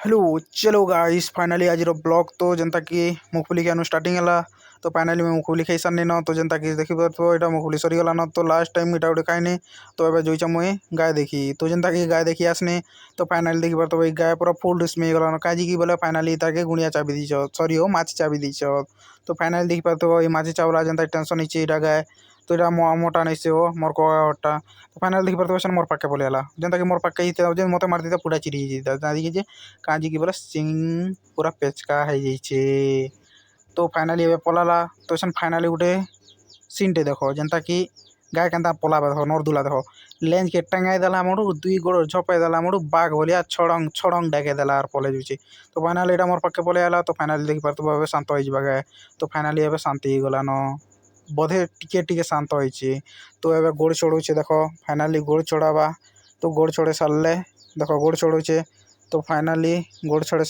Hello चलो guys finally आज blog तो जनता कि मुगफली के स्टार्टिंग है। तो फाइनाली मैं मुगफली खाई सारे न तो जनता कि देखी तो यहाँ मुगफली सरीगला न तो लास्ट टाइम इटा गोटे खाइनी तो एवं जो मुई गाय देखी तो जनता कि गाय देखी आसनी तो फाइनाली देखी तो भाई गाय पूरा फुल ड्रेस में गला काजी की बोले फाइनाली ताके गुड़िया चाबी दीच सरी हो माछी चाबी दीच तो फाइनाली देखी पारे माछी चावला जनता टेंशन नहीं गाय तो यहाँ मोटा नहीं से हो मोर कोटा तो फाइनाल देखी पारे मोर पाके बोले जनता कि मोर पाके ही मत मार दी पूरा चिरी जाता काजी की बोले सिंग पूरा पेचका है जाइए तो फाइनाली ए पलाला तो फाइनाली गोटे सीनटे देख जनता कि गाय के पलाबा देख नरदुला देख लेंज के टांगाई देला मुड़ू दुई गोड़ झपाई देला मुड़ू बाघ भलिया छड़ंग छड़ंग डाके देला और पले जुचे तो फाइनाली एटा मोर पाके पले आला तो फाइनाली देखी पारे शांत हो गाय तो फाइनाली एवं शांति गला न बोधे टिके टिके शांत हो तो एवं गोड़ चढ़ौचे देख फाइनाली गोड़ चढ़ावा तो गोड़ चढ़े सारे देख गोड़ चढ़ौचे तो फाइनाली गोड़ चढ़े